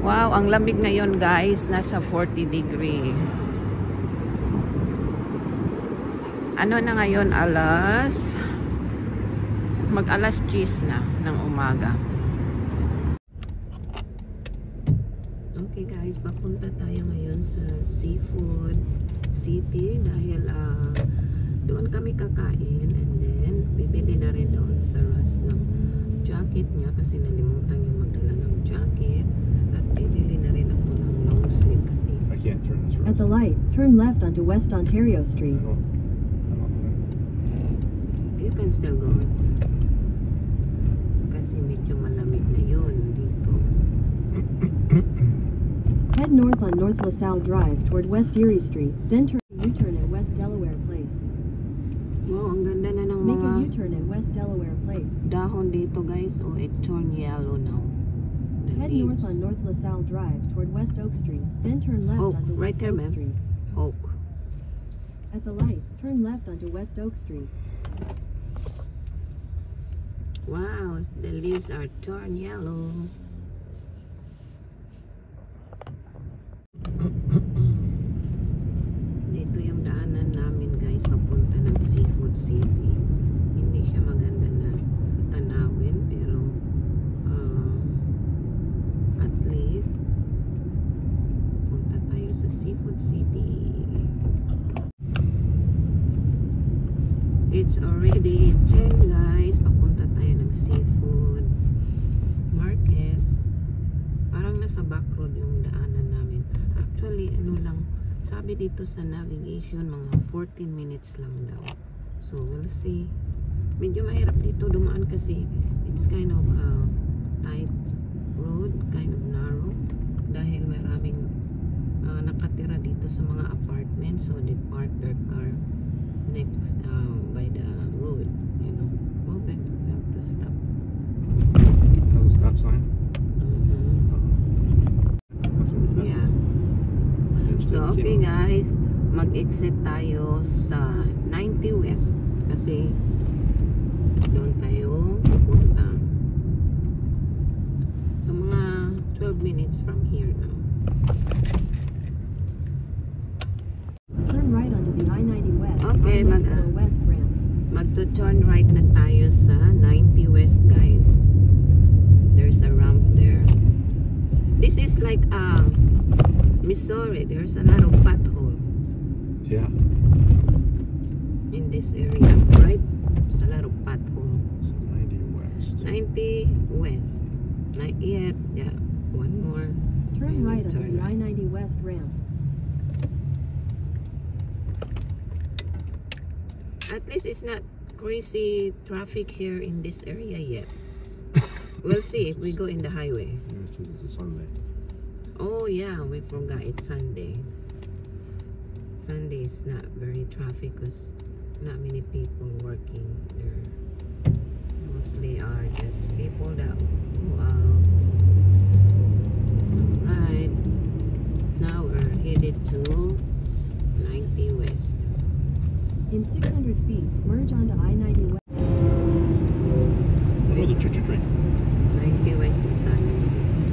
Wow, ang lamig ngayon guys, nasa 40 degree. Ano na ngayon, mag-alas 10 na ng umaga. Okay guys, papunta tayo ngayon sa Seafood City dahil doon kami kakain, and then bibili na rin doon sa Ras ng jacket niya kasi nalimutan niya magdala ng jacket, at bibili na rin ako ng long sleeve kasi I can't turn this right. At the light, turn left onto West Ontario Street. You can still go kasi medyo malamig na yun dito. Head north on North LaSalle Drive toward West Erie Street, then turn U-turn at West Delaware Place. Wow, ang ganda na ng Make mga a U-turn at West Delaware Place. dahon dito guys. Oh, it turned yellow now. The Head leaves. north on North LaSalle Drive toward West Oak Street, then turn left Oak, onto right West there, Oak ma'am. Street. Oak. At the light, turn left onto West Oak Street. Wow, the leaves are turned yellow. Dito yung daanan namin guys, papunta ng Seafood City. Hindi siya maganda na tanawin, pero at least punta tayo sa Seafood City. It's already 10 guys, papunta tayo ng seafood market. Parang nasa back road yung daanan namin. Actually, ano lang, sabi dito sa navigation, mga 14 minutes lang daw. So, we'll see. Medyo mahirap dito dumaan kasi it's kind of a tight road, kind of narrow. Dahil maraming nakatira dito sa mga apartments, so they park their car next by the road, you know. Oh, but we have to stop. How's the stop sign? That's Yeah. So, okay guys, mag-exit tayo sa 90 West kasi doon tayo pupunta. So, mga 12 minutes from here now. Turn right onto the I-90 West. Okay, I-94 West ramp. Magto-turn right na tayo sa 90 West guys. There's a ramp there. This is like Missouri. There's a lot of pothole. Yeah. In this area, right? There's a lot of pothole. So 90 West. 90 West. Not yet. Yeah. One more. Turn And right then onto turn the right. I-90 West ramp. At least it's not crazy traffic here in this area yet. We'll see if we go in the highway. It's a Sunday. Oh yeah, we forgot it's Sunday. Sunday is not very traffic because not many people working there. Mostly are just people that go out. Alright. Now we're headed to 90 West. In 600 feet, merge onto I-90 West. Another choo-choo-train. 90 West na tayo.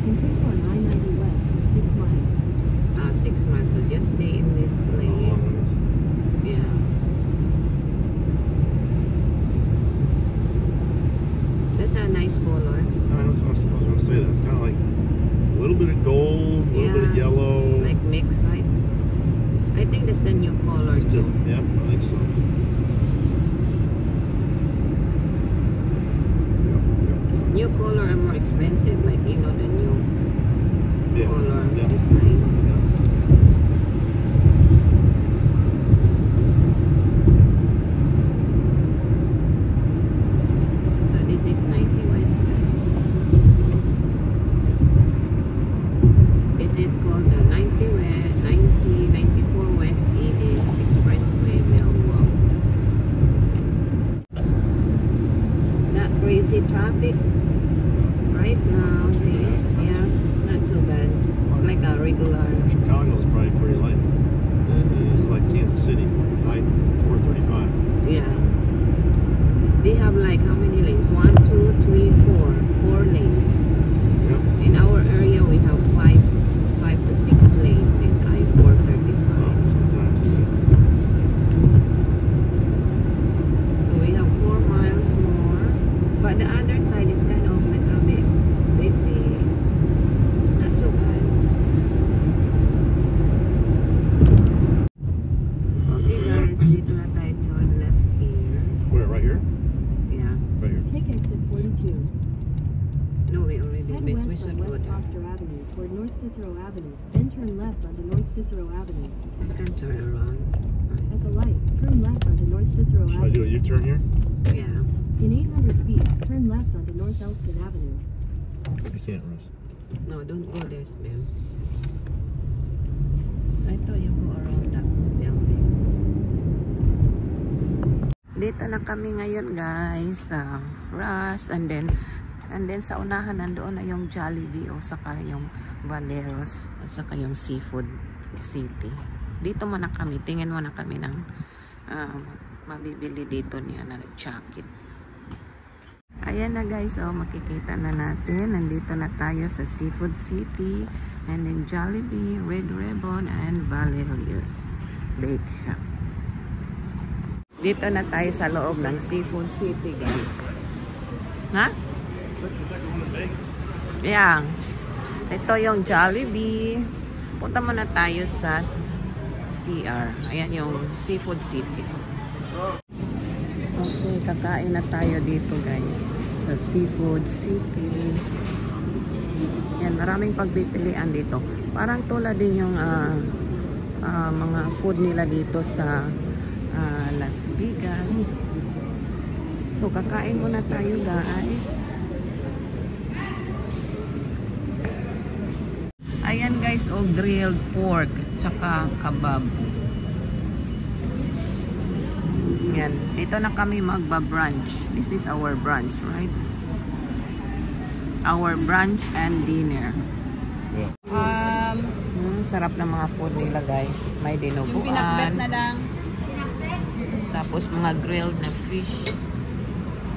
Continue on I-90 West for 6 miles. 6 miles. So just stay in this lane. Yeah. That's a nice color. I was going to say that. It's kind of like a little bit of gold, a little bit of yellow. Like mix, right? I think that's the new color It's too. different. Yep, I think so. Yep. New color are more expensive, like you know the new color design. So this is 90 West, guys. This is called the 94 West Edens Expressway Millwalk. Not crazy traffic right now, see? Yeah, not too bad. It's like a regular. Chicago is probably pretty light. This is like Kansas City, I-435. Yeah. They have like how many lanes? 1, 2, 3, 4. 4 lanes. Yep. In our area, we have 5 Webster Avenue toward North Cicero Avenue, then turn left onto North Cicero Avenue. You can turn around. At the light, turn left onto North Cicero Should I do a Avenue. U-turn here? Yeah. In 800 feet, turn left onto North Elston Avenue. You can't, Russ. No, don't go there, Smell. I thought you go around that building. Dito na kami ngayon, guys, sa Rush, and then sa unahan nandoon na yung Jollibee o saka yung Valeros at saka yung Seafood City. Dito muna kami, tingin muna kami ng mabibili dito niya na nag-check-in. Ayan na, guys, oh, makikita na natin, nandito na tayo sa Seafood City, and then Jollibee, Red Ribbon, and Valerios Bake Shop. Dito na tayo sa loob ng Seafood City, guys. Ha? Yeah. Ito yung Jollibee. Punta muna tayo sa CR. Ayan yung Seafood City. Okay, kakain na tayo dito, guys, sa Seafood City. Yan, maraming pagpipilian dito. Parang tulad din yung mga food nila dito sa Las Vegas. So, kakain muna tayo, guys. Ayan, guys, oh, grilled pork tsaka kebab. Yan. Dito na kami magba-brunch. This is our brunch, right? Our brunch and dinner. Yeah. Sarap ng mga food nila, guys. May dinuguan. Pinakbet na lang. Tapos mga grilled na fish.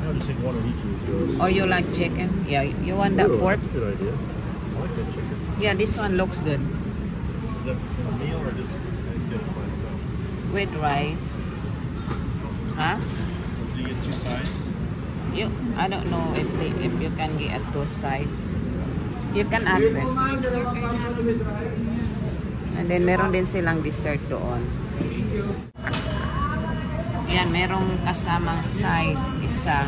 I'll just take one of each of these girls. Or you like chicken? Yeah, you want that pork? That's a good idea. I like that chicken. Yeah, this one looks good. Is that a meal or just get it by itself? With rice. Huh? Do you get two sides? I don't know if you can get two sides. You can ask them. And then meron din silang dessert doon. Yan, merong kasamang sides isa.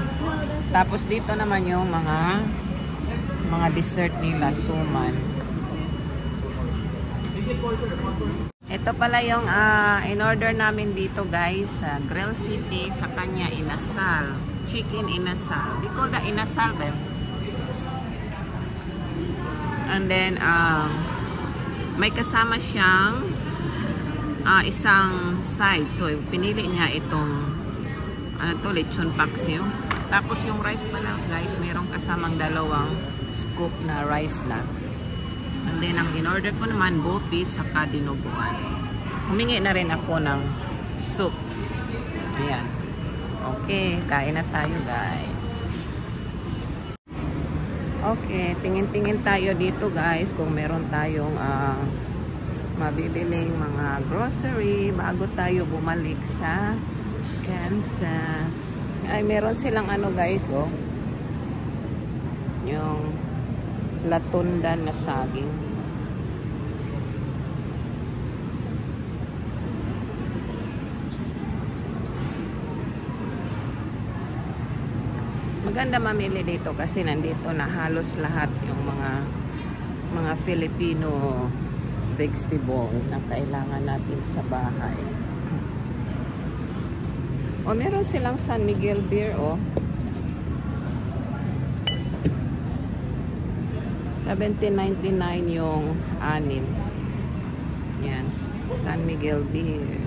Tapos dito naman yung mga dessert nila, suman. Ito pala yung in-order namin dito, guys, sa Grill City, sa kanya inasal. Chicken inasal. We call that inasal, Ben. And then, may kasama siyang isang side. So, pinili niya itong lechon paksiw. Tapos yung rice pala, guys, mayroong kasamang dalawang scoop na rice lang. And then, ang in-order ko naman, bopis saka dinuguan. Humingi na rin ako ng soup. Ayan. Okay, kain na tayo, guys. Okay, tingin-tingin tayo dito, guys, kung meron tayong mabibiling mga grocery bago tayo bumalik sa Kansas. Ay, meron silang guys, oh. Yung latundan na saging. Maganda mamili dito kasi nandito na halos lahat yung mga Filipino vegetable na kailangan natin sa bahay. O, meron silang San Miguel beer, oh. 17.99 yung 6. Yan, San Miguel beer.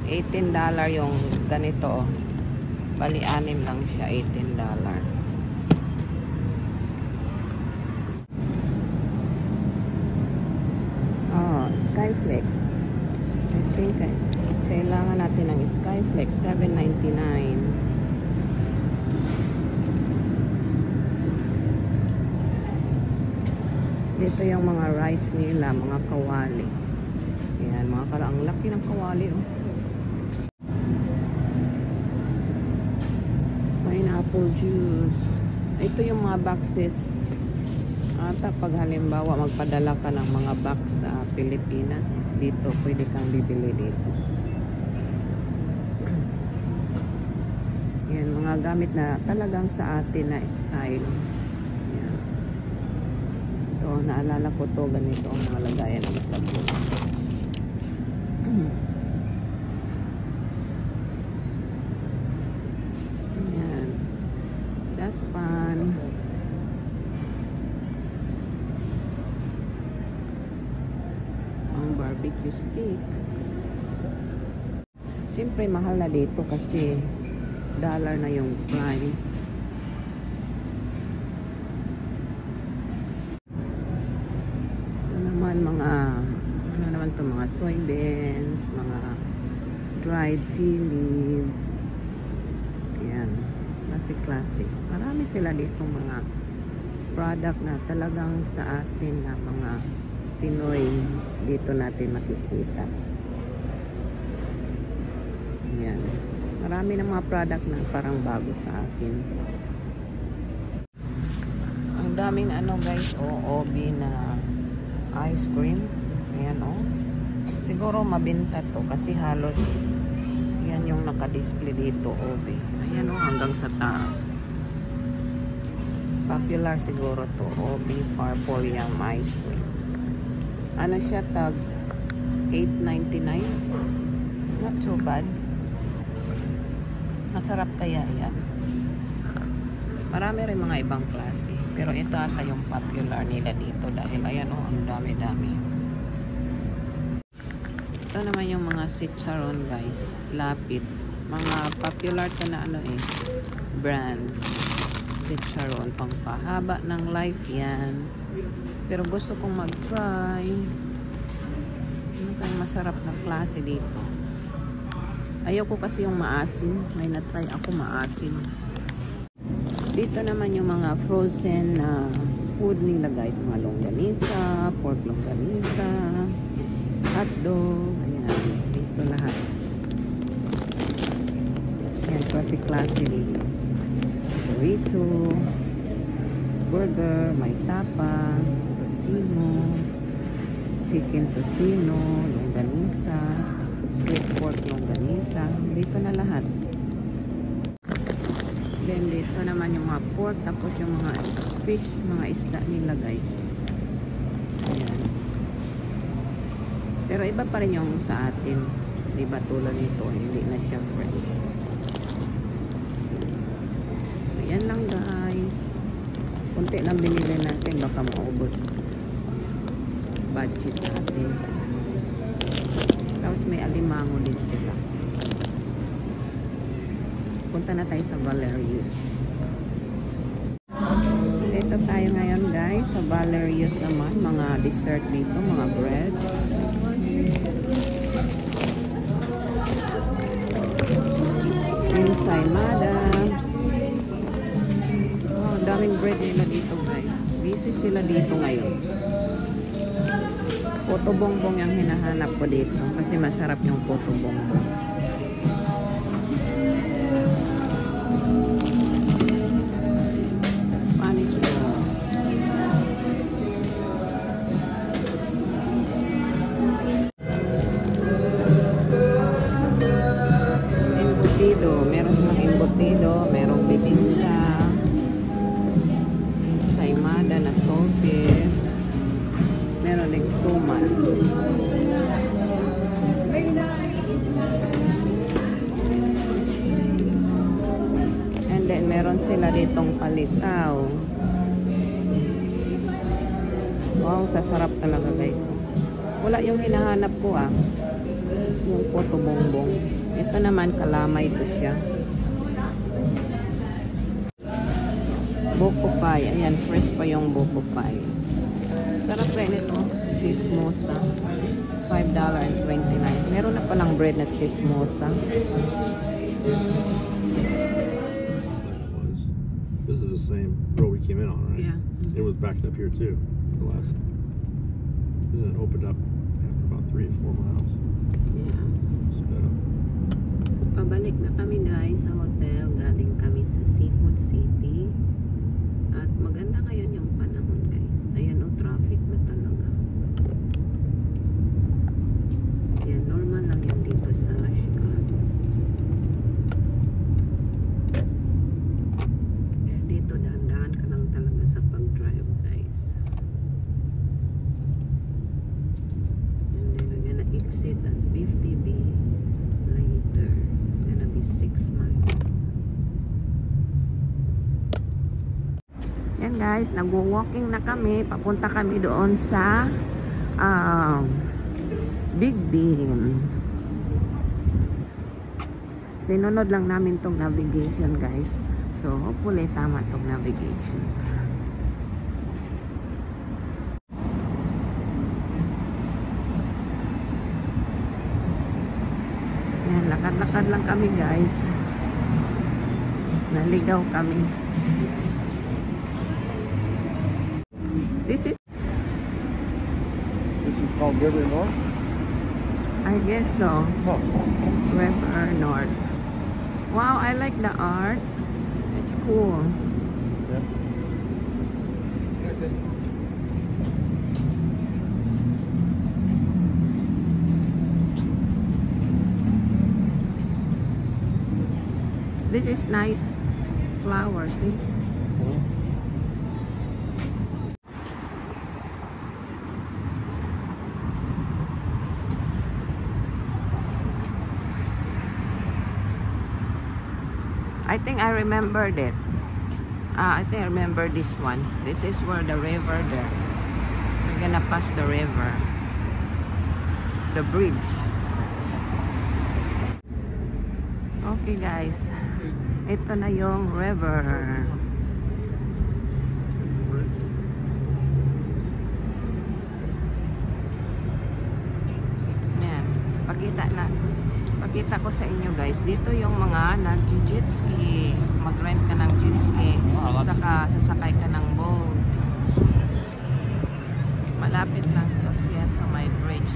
$18 yung ganito, oh. Bali, 6 lang siya, $18. Oh, Skyflex. I think kailangan natin ng Skyflex, $7.99. Dito yung mga rice nila, mga kawali. Ayan, ang laki ng kawali, oh. Pineapple juice. Ito yung mga boxes. Ata pag halimbawa magpadala ka ng mga box sa Pilipinas, dito pwede kang bibili dito. Yan, mga gamit na talagang sa atin na style. Yan. naalala ko to, ganito ang mga lagayan ng sabon. Ayan. Daspan. Ang barbecue stick. Siyempre mahal na dito kasi dollar na yung price. Ito naman mga ano naman to, mga soybeans, mga dried tea leaves. Ayan, classic. Marami sila dito mga product na talagang sa atin na mga Pinoy dito natin makikita. Ayan. Marami ng mga product na parang bago sa akin. Ang daming ano guys, OB na ice cream. Ayan o. Siguro mabenta to kasi halos yan yung naka-display dito, OB. Ayan o, hanggang sa taas. Popular siguro to, OB Purple Yum Ice Cream. Ano siya, tag $8.99. Not so bad. Masarap kaya yan. Marami rin mga ibang klase. Pero ito ata yung popular nila dito dahil ayan o, ang dami-dami. Ito naman yung mga chicharon guys. Lapid. Mga popular to na ano eh. Brand. Chicharon. Pangpahaba ng life yan. Pero gusto kong mag-try. Ano kayong masarap na klase dito? Ayoko kasi yung maasim. May na-try ako maasim. Dito naman yung mga frozen food nila guys. Mga longganisa, pork longganisa, hotdog. Ayan. Dito lahat. Ayan. Klase dito. Chorizo, burger, may tapa, tocino, chicken tocino, longganisa, sweet pork longganisa. Dito na lahat. Then dito naman yung mga pork, tapos yung mga fish, mga isda nila guys. Ayan. Pero iba pa rin yung sa atin. Diba tulad nito, hindi na siya fresh. So yan lang guys. Kunti lang binili natin, baka maubos budget natin. Tapos may alimango din sila. Punta na tayo sa Valerius. Dito tayo ngayon guys sa Valerius naman. Mga dessert dito, mga bread. Ensaymada. Oh, ang daming bread nila dito guys. Busy sila dito ngayon. Puto bongbong yung hinahanap ko dito kasi masarap yung puto bongbong. Spanish roll. Embutido. Meron silang embutido. Merong bibingka. Ensaymada na salted. Meron din suman. And then meron sila ditong palitaw. Wow, sasarap talaga guys. Wala yung hinahanap ko yung puto bongbong. Ito naman kalamay to siya. Buko pie. Ayan, fresh pa yung buko pie. Sarap rin ito. Chismosa. $5.29. Meron na palang bread na chismosa. This is the same road we came in on, right? Yeah. It was backed up here too. The last. Then it opened up after about 3 or 4 miles. Yeah. Sped up. Pabalik na kami guys sa hotel. Galing kami sa Seafood City. At maganda ngayon yung panahon guys. Ayan o, traffic na talaga. Ayan, normal lang yan dito sa Chicago. Ayan, dito dahan-dahan ka lang talaga sa pag-drive guys. guys, nagwo-walking na kami. Papunta kami doon sa Big Bean. Sinunod lang namin tong navigation guys. So hopefully tama tong navigation. Yan, lakad-lakad lang kami guys. Naligaw kami. This is called River North? I guess so. Huh. River North. Wow, I like the art. It's cool. Yeah. This is nice flowers, see? I think I remembered it. I think I remember this one. This is where the river there. We're gonna pass the river. The bridge. Okay guys. Ito na yung river. Yan. Pakita ko sa inyo guys. Dito yung mga nag-jet ski. Mag-rent ka ng jet ski. Saka sasakay ka ng boat. Malapit lang to siya sa may bridge.